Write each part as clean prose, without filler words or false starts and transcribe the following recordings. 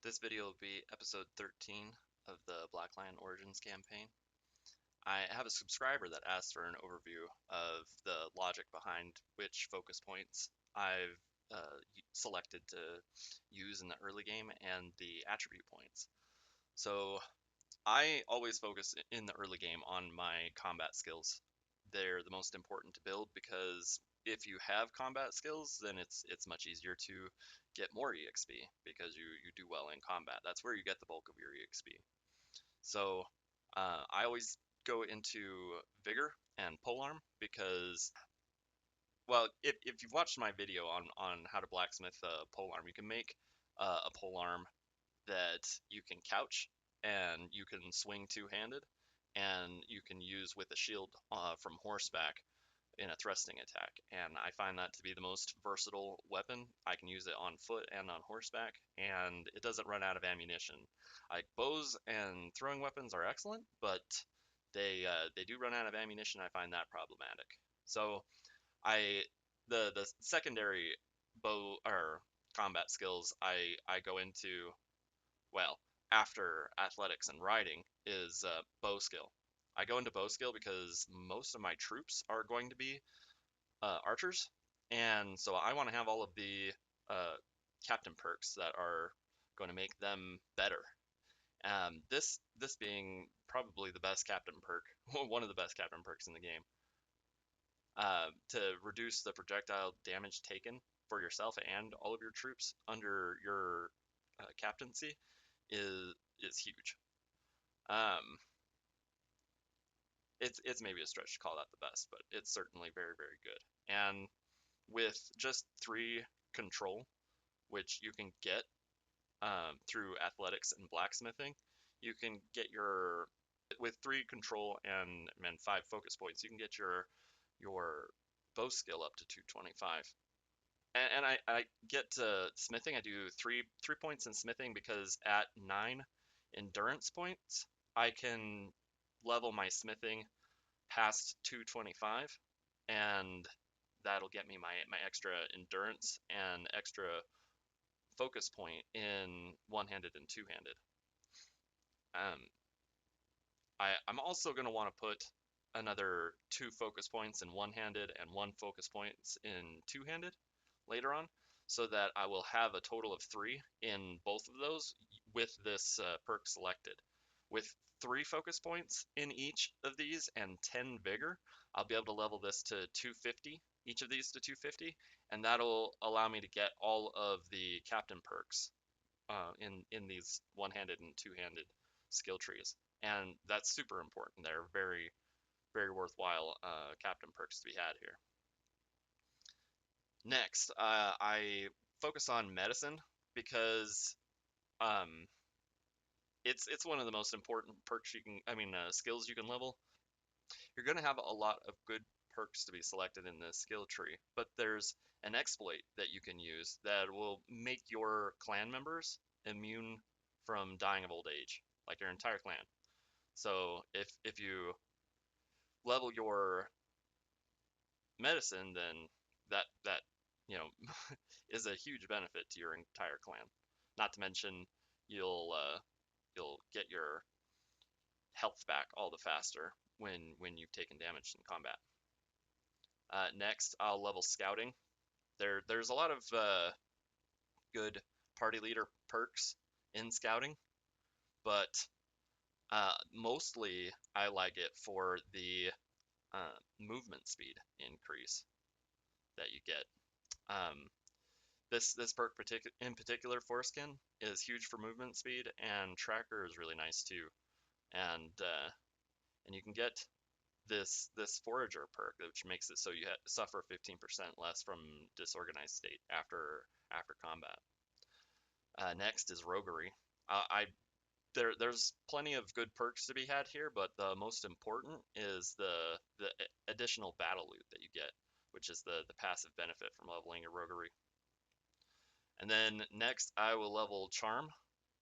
This video will be episode 13 of the Black Lion Origins campaign. I have a subscriber that asked for an overview of the logic behind which focus points I've selected to use in the early game and the attribute points. So I always focus in the early game on my combat skills. They're the most important to build because if you have combat skills, then it's much easier to get more EXP because you do well in combat. That's where you get the bulk of your EXP. So I always go into Vigor and Polearm because, well, if you've watched my video on how to blacksmith a polearm, you can make a polearm that you can couch and you can swing two-handed and you can use with a shield from horseback in a thrusting attack. And I find that to be the most versatile weapon. I can use it on foot and on horseback, and it doesn't run out of ammunition. Like bows and throwing weapons are excellent, but they do run out of ammunition. I find that problematic. So I the secondary bow or combat skills I go into, well, after athletics and riding is bow skill. I go into bow skill because most of my troops are going to be archers, and so I want to have all of the captain perks that are going to make them better. This being probably the best captain perk, one of the best captain perks in the game, to reduce the projectile damage taken for yourself and all of your troops under your captaincy is huge. Um, it's maybe a stretch to call that the best, but it's certainly very good. And with just 3 control, which you can get through athletics and blacksmithing, you can get your with 3 control and 5 focus points, you can get your bow skill up to 225. And I get to smithing. I do three points in smithing because at 9 endurance points, I can level my smithing past 225, and that'll get me my extra endurance and extra focus point in one-handed and two-handed. Um, I'm also going to want to put another 2 focus points in one-handed and 1 focus points in two-handed later on, so that I will have a total of 3 in both of those with this perk selected. With 3 focus points in each of these and 10 vigor, I'll be able to level this to 250, each of these to 250, and that'll allow me to get all of the captain perks in these one-handed and two-handed skill trees. And that's super important. They're very worthwhile captain perks to be had here. Next, I focus on medicine because um, it's one of the most important perks you can, skills you can level. You're going to have a lot of good perks to be selected in this skill tree, but there's an exploit that you can use that will make your clan members immune from dying of old age, like your entire clan. So if you level your medicine, then that you know is a huge benefit to your entire clan. Not to mention you'll get your health back all the faster when you've taken damage in combat. Next, I'll level scouting. There's a lot of good party leader perks in scouting, but mostly I like it for the movement speed increase that you get. Um, this perk in particular, Foreskin, is huge for movement speed, and Tracker is really nice too. And you can get this Forager perk, which makes it so you suffer 15% less from disorganized state after combat. Next is Roguery. There's plenty of good perks to be had here, but the most important is the additional battle loot that you get, which is the passive benefit from leveling your Roguery. And then next, I will level Charm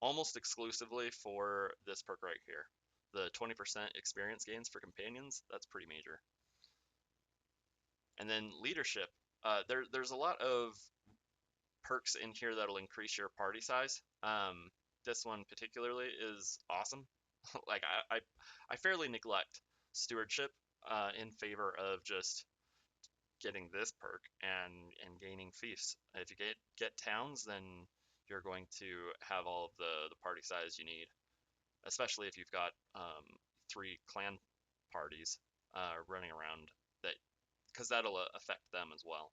almost exclusively for this perk right here. The 20% experience gains for companions, that's pretty major. And then Leadership. There's a lot of perks in here that'll increase your party size. this one particularly is awesome. Like I fairly neglect stewardship in favor of just getting this perk and gaining fiefs. If you get towns, then you're going to have all of the party size you need, especially if you've got 3 clan parties running around that, because that'll affect them as well.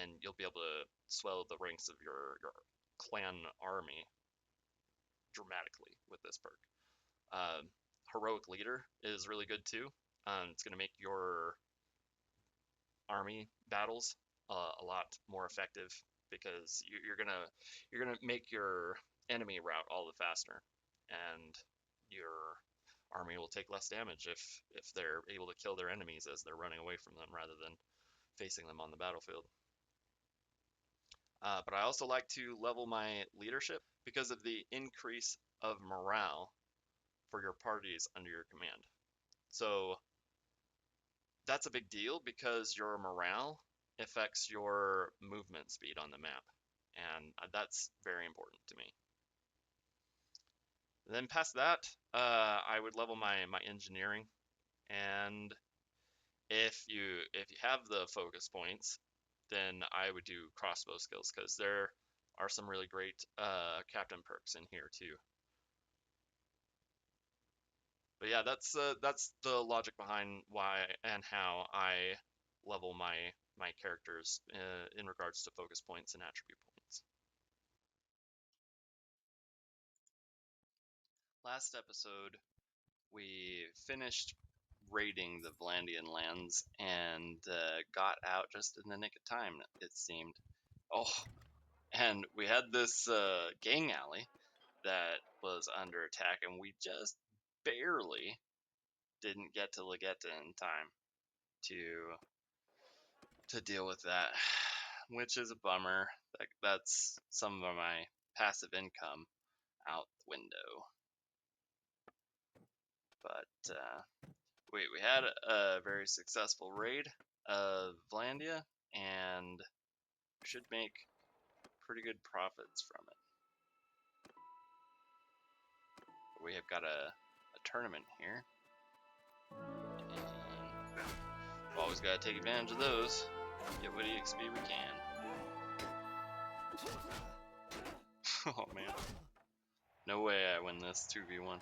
And you'll be able to swell the ranks of your clan army dramatically with this perk. Heroic Leader is really good too. It's going to make your army battles a lot more effective because you're gonna make your enemy route all the faster, and your army will take less damage if they're able to kill their enemies as they're running away from them rather than facing them on the battlefield. But I also like to level my leadership because of the increase of morale for your parties under your command. So that's a big deal because your morale affects your movement speed on the map, and that's very important to me. And then past that, I would level my engineering, and if you have the focus points, then I would do crossbow skills because there are some really great captain perks in here too. But yeah, that's the logic behind why and how I level my characters in regards to focus points and attribute points. Last episode, we finished raiding the Vlandian lands and got out just in the nick of time, it seemed. Oh, and we had this gang alley that was under attack, and we just barely didn't get to Legetta in time to deal with that, which is a bummer. That's some of my passive income out the window. But we had a very successful raid of Vlandia, and should make pretty good profits from it. We have got a tournament here, and we've always got to take advantage of those. Get what EXP we can. Oh man. No way I win this 2v1.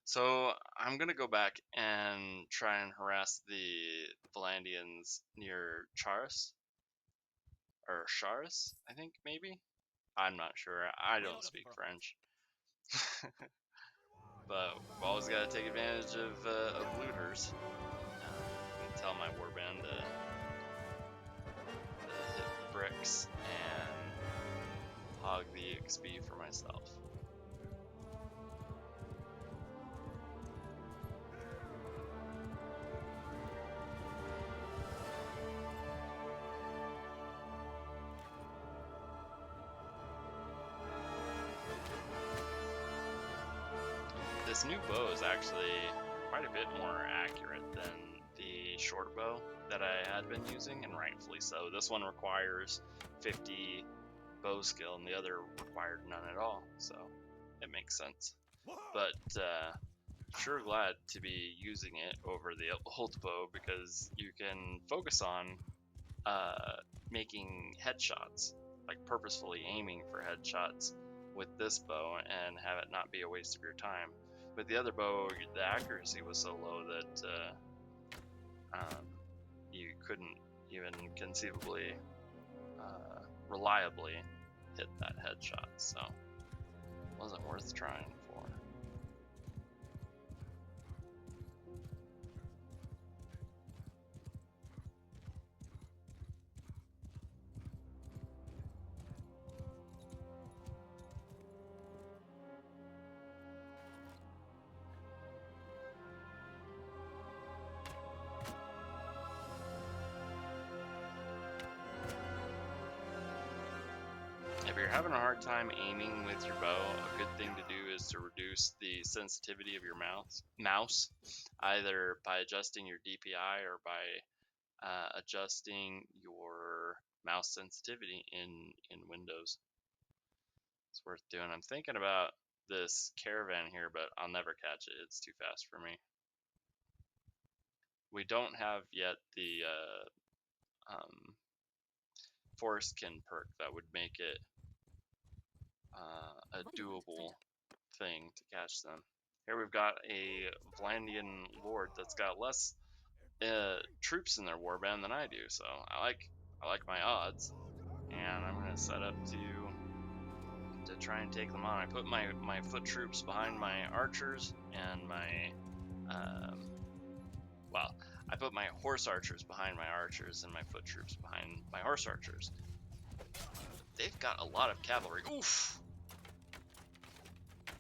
So I'm gonna go back and try and harass the Vlandians near Charis. Or Charis, I think, maybe? I'm not sure. I don't speak French. But we've always got to take advantage of looters. I can tell my warband to hit the bricks and hog the XP for myself. This new bow is actually quite a bit more accurate than the short bow that I had been using, and rightfully so. This one requires 50 bow skill, and the other required none at all, so it makes sense. But sure glad to be using it over the old bow because you can focus on making headshots, like purposefully aiming for headshots with this bow and have it not be a waste of your time. With the other bow, the accuracy was so low that you couldn't even conceivably reliably hit that headshot, so it wasn't worth trying for. If you're having a hard time aiming with your bow, a good thing to do is to reduce the sensitivity of your mouse, either by adjusting your DPI or by adjusting your mouse sensitivity in Windows. It's worth doing. I'm thinking about this caravan here, but I'll never catch it. It's too fast for me. We don't have yet the Forestkin perk that would make it a doable thing to catch them. Here we've got a Vlandian lord that's got less troops in their warband than I do, so I like my odds, and I'm gonna set up to try and take them on. I put my foot troops behind my archers and my well, I put my horse archers behind my archers and my foot troops behind my horse archers. They've got a lot of cavalry. Oof!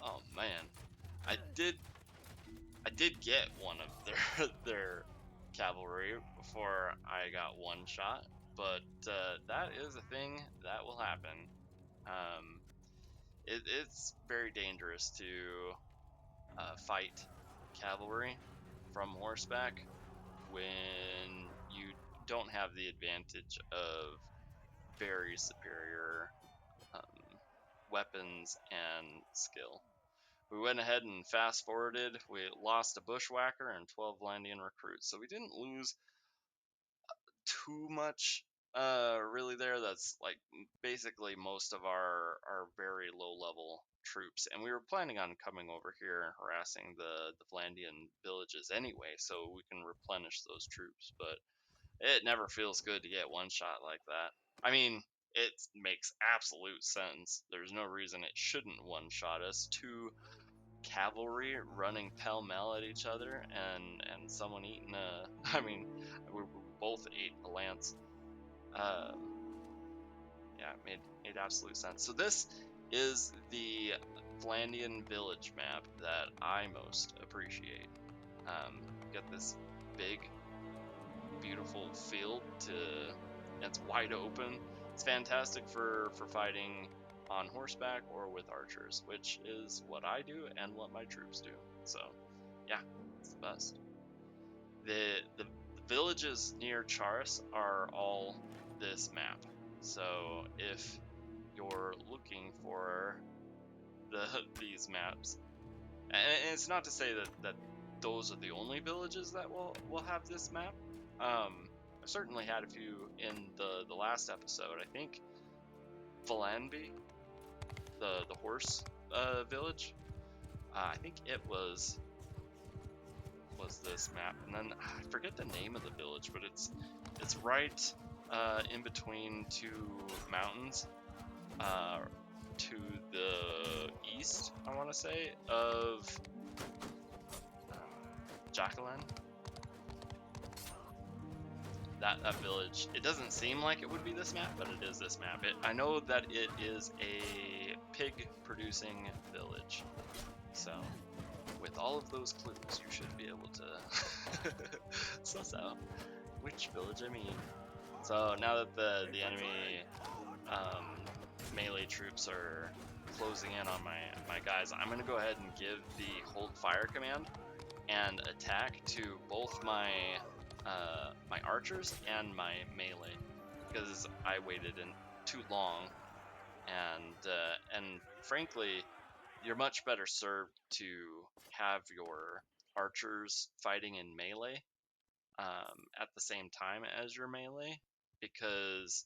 Oh man, I did get one of their cavalry before I got one shot, but that is a thing that will happen. It's very dangerous to fight cavalry from horseback when you don't have the advantage of very superior weapons and skill. We went ahead and fast forwarded. We lost a bushwhacker and 12 Landian recruits, so we didn't lose too much really there. That's like basically most of our very low level troops, and we were planning on coming over here and harassing the Vlandian villages anyway, so we can replenish those troops. But it never feels good to get one shot like that. I mean, it makes absolute sense. There's no reason it shouldn't one shot us. Two cavalry running pell-mell at each other, and someone eating a I mean, we both ate a lance. Yeah, it made absolute sense. So this is the Vlandian village map that I most appreciate. Got this big beautiful field it's wide open. It's fantastic for fighting on horseback or with archers, which is what I do and what my troops do. So yeah, it's the best. The villages near Charis are all this map. So if you're looking for these maps, and it's not to say that those are the only villages that will have this map. I've certainly had a few in the last episode. I think Valanby, the horse village. I think it was this map, and then I forget the name of the village, but it's right in between two mountains to the east, I want to say, of Jacqueline. That village. It doesn't seem like it would be this map, but it is this map. I know that it is a pig-producing village. So, with all of those clues, you should be able to suss out which village I mean. So now that the enemy melee troops are closing in on my guys, I'm gonna go ahead and give the hold fire command and attack to both my my archers and my melee, because I waited in too long, and frankly, you're much better served to have your archers fighting in melee at the same time as your melee, because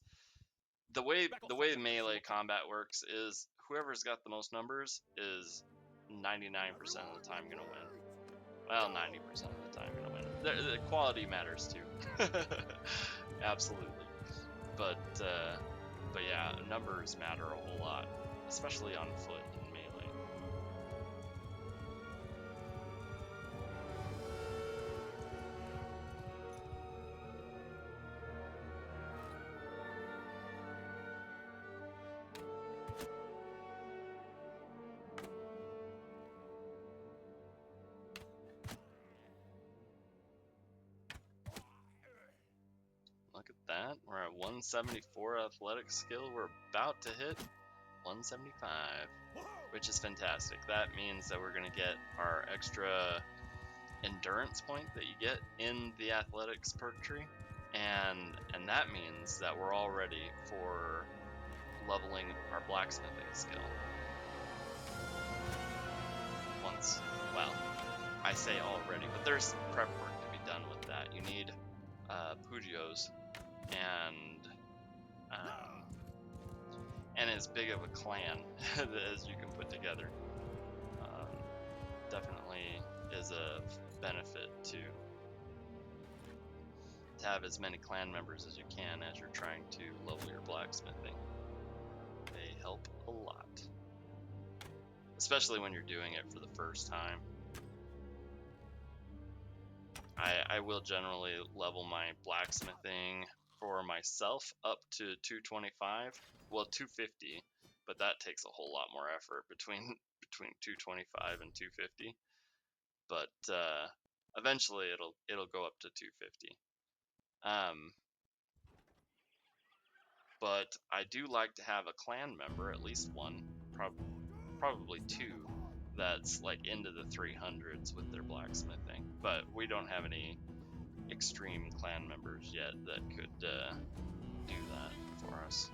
the way melee combat works is whoever's got the most numbers is 99% of the time gonna win. Well, 90% of the time gonna win. The quality matters too. Absolutely. But yeah, numbers matter a whole lot, especially on foot and melee. Look at that. We're at 174 athletic skill. We're about to hit 175, which is fantastic. That means that we're going to get our extra endurance point that you get in the athletics perk tree, and that means that we're all ready for leveling our blacksmithing skill. Once, well, I say already, but there's prep work to be done with that. You need Pugios and as big of a clan as you can put together. Definitely is a benefit to have as many clan members as you can as you're trying to level your blacksmithing. They help a lot, especially when you're doing it for the first time. I will generally level my blacksmithing for myself up to 225, well 250, but that takes a whole lot more effort between 225 and 250. But eventually it'll go up to 250. But I do like to have a clan member, at least one, probably two, that's like into the 300s with their blacksmithing. But we don't have any extreme clan members yet that could do that for us.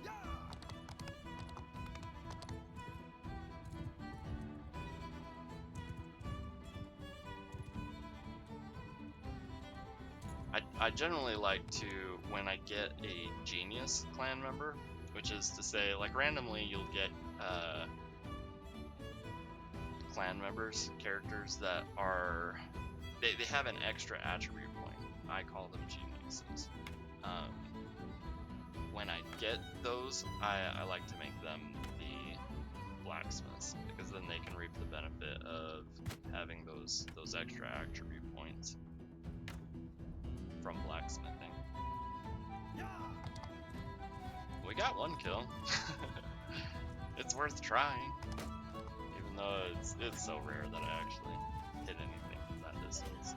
I generally like to, when I get a genius clan member, which is to say, like randomly you'll get clan members, characters that are, they have an extra attribute point. I call them geniuses. When I get those, I like to make them the blacksmiths, because then they can reap the benefit of having those extra attribute points from blacksmithing. We got one kill. It's worth trying, even though it's so rare that I actually hit anything from that distance.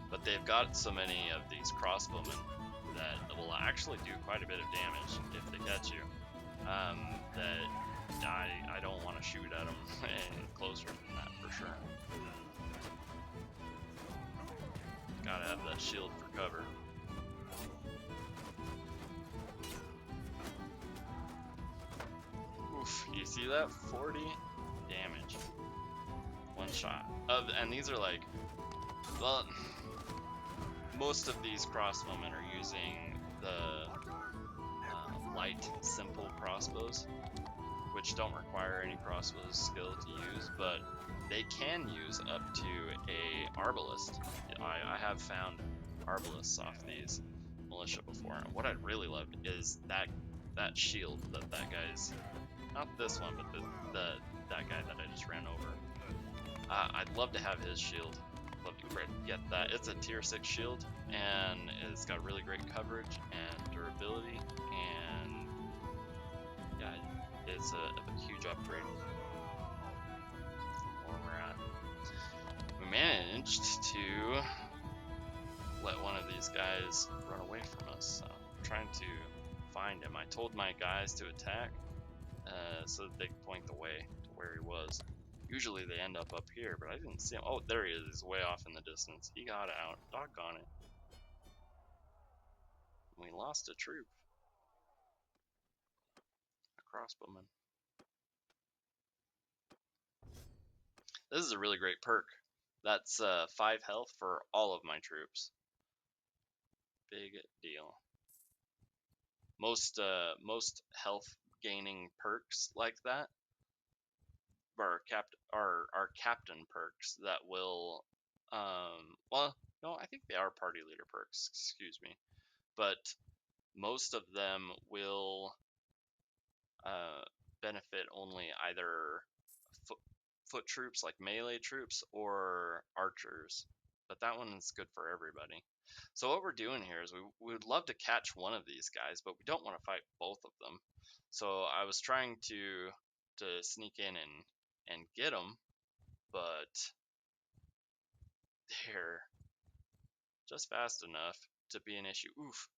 But they've got so many of these crossbowmen that will actually do quite a bit of damage if they catch you, that I don't want to shoot at them any closer than that for sure. Gotta have that shield for cover. Oof, you see that? 40 damage. One shot. And these are like, well, most of these crossbowmen are using the light, simple crossbows, which don't require any crossbow skill to use, but they can use up to a arbalist. I have found arbalists off these militia before, and what I'd really love is that shield that guy's, not this one, but that guy that I just ran over. I'd love to have his shield. Love to get that. It's a tier 6 shield, and it's got really great coverage and durability, and yeah, it's a huge upgrade. Where we're at, we managed to let one of these guys run away from us. So I'm trying to find him. I told my guys to attack so that they could point the way to where he was. Usually they end up here, but I didn't see him. Oh, there he is. He's way off in the distance. He got out. Doggone it. We lost a troop. A crossbowman. This is a really great perk. That's 5 health for all of my troops. Big deal. Most health gaining perks like that are captain perks that will well, no, I think they are party leader perks, excuse me, but most of them will benefit only either foot troops like melee troops or archers, but that one is good for everybody. So what we're doing here is we would love to catch one of these guys, but we don't want to fight both of them. So I was trying to sneak in and get them, but they're just fast enough to be an issue. Oof,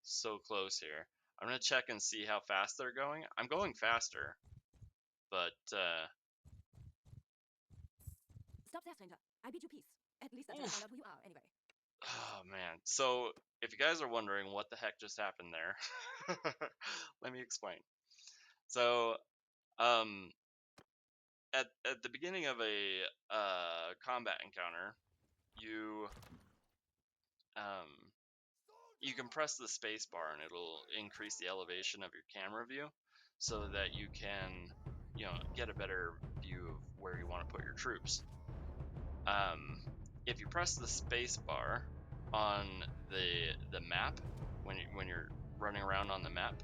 so close here. I'm gonna check and see how fast they're going. I'm going faster, but Stop there, stranger. I bid you peace. At least until I find out who you are, anyway. oh man. So if you guys are wondering what the heck just happened there, let me explain. So at the beginning of a combat encounter, you you can press the space bar and it'll increase the elevation of your camera view so that you can, get a better view of where you want to put your troops. If you press the space bar on the map when you're running around on the map,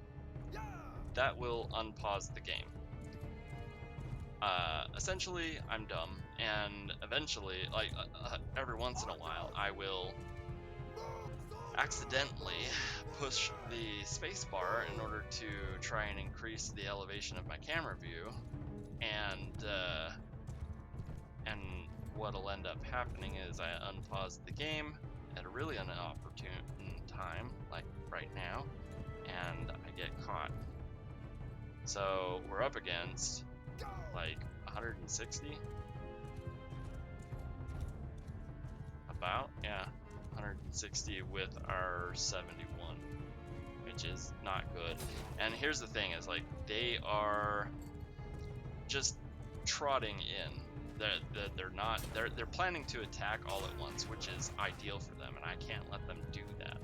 that will unpause the game. Essentially, I'm dumb, and eventually, like every once in a while, I will accidentally push the space bar in order to try and increase the elevation of my camera view, and what'll end up happening is I unpause the game at a really inopportune time, like right now, and I get caught. So we're up against like 160, about, yeah, 160 with our 71, which is not good. And here's the thing, is like they are just trotting in. They're planning to attack all at once, which is ideal for them, and I can't let them do that.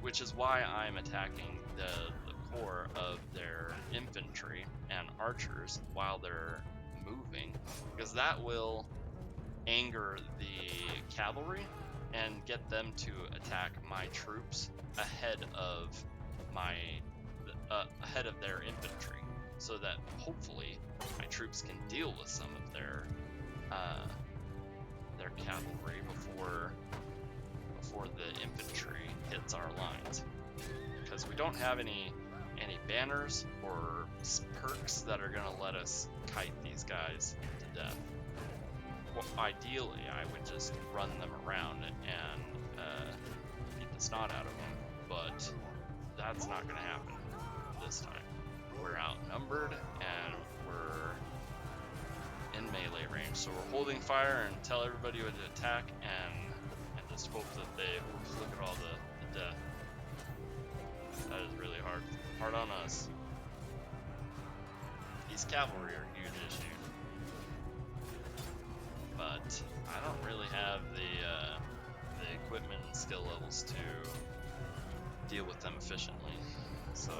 Which is why I'm attacking the core of their infantry and archers while they're moving, because that will anger the cavalry and get them to attack my troops ahead of their infantry, so that hopefully my troops can deal with some of their cavalry before the infantry hits our lines, because we don't have any banners or perks that are going to let us kite these guys to death. Well, ideally, I would just run them around and beat the snot out of them, but that's not going to happen this time. We're outnumbered and we're in melee range, so we're holding fire and tell everybody to attack and just hope that they look at all the death. That is really hard on us. These cavalry are a huge issue, but I don't really have the equipment and skill levels to deal with them efficiently, so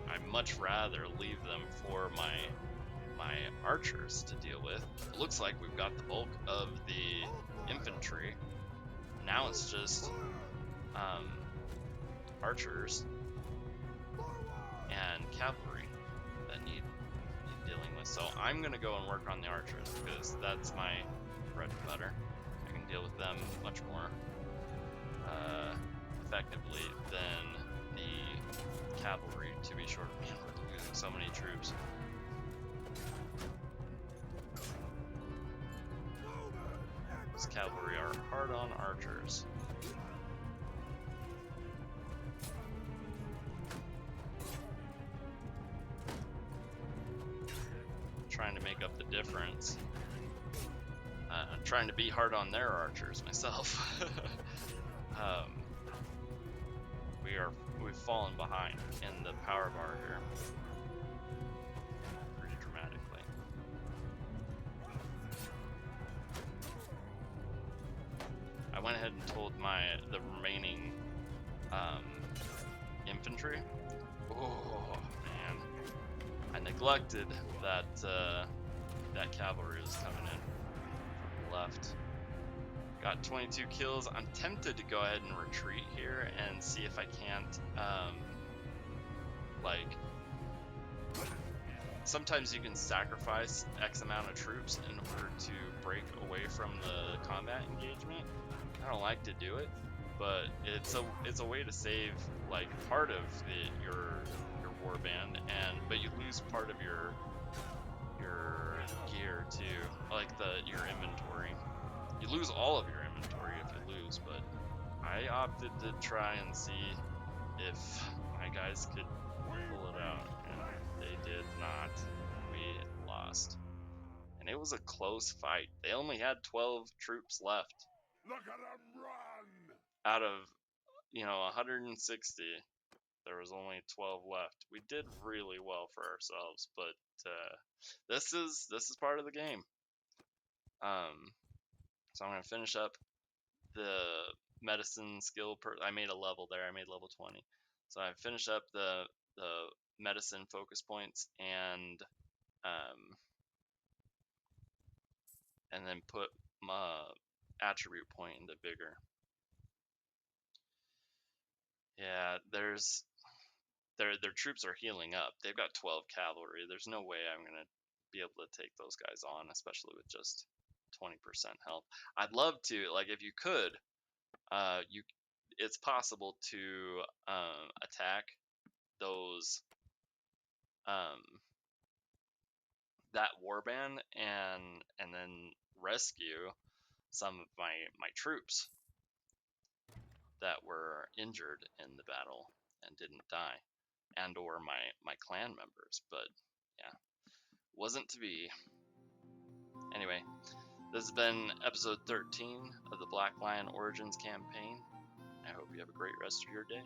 I'd much rather leave them for my archers to deal with. It looks like we've got the bulk of the infantry. Now it's just archers and cavalry that need dealing with. So I'm gonna go and work on the archers, because that's my bread and butter. I can deal with them much more effectively than the cavalry, to be sure. Man, we're losing so many troops. These cavalry are hard on archers. Trying to make up the difference. I'm trying to be hard on their archers myself. We've fallen behind in the power barter pretty dramatically. I went ahead and told the remaining infantry. Oh man, I neglected that that cavalry was coming in from the left. Got 22 kills. I'm tempted to go ahead and retreat here and see if I can't, sometimes you can sacrifice X amount of troops in order to break away from the combat engagement. I don't like to do it, but it's a way to save like part of your warband, but you lose part of your gear too, like your inventory. You lose all of your inventory if you lose, but I opted to try and see if my guys could pull it out, and they did not. We lost. And it was a close fight. They only had 12 troops left. Look at them run! Out of, 160, there was only 12 left. We did really well for ourselves, but this is part of the game. So I'm gonna finish up the medicine skill. I made a level there. I made level 20. So I finished up the medicine focus points and then put my attribute point into vigor. Yeah, their troops are healing up. They've got 12 cavalry. There's no way I'm gonna be able to take those guys on, especially with just 20% health. I'd love to, like, if you could, it's possible to attack those that warband and then rescue some of my troops that were injured in the battle and didn't die, and or my clan members, but yeah, wasn't to be. Anyway, this has been episode 13 of the Black Lion Origins campaign. I hope you have a great rest of your day.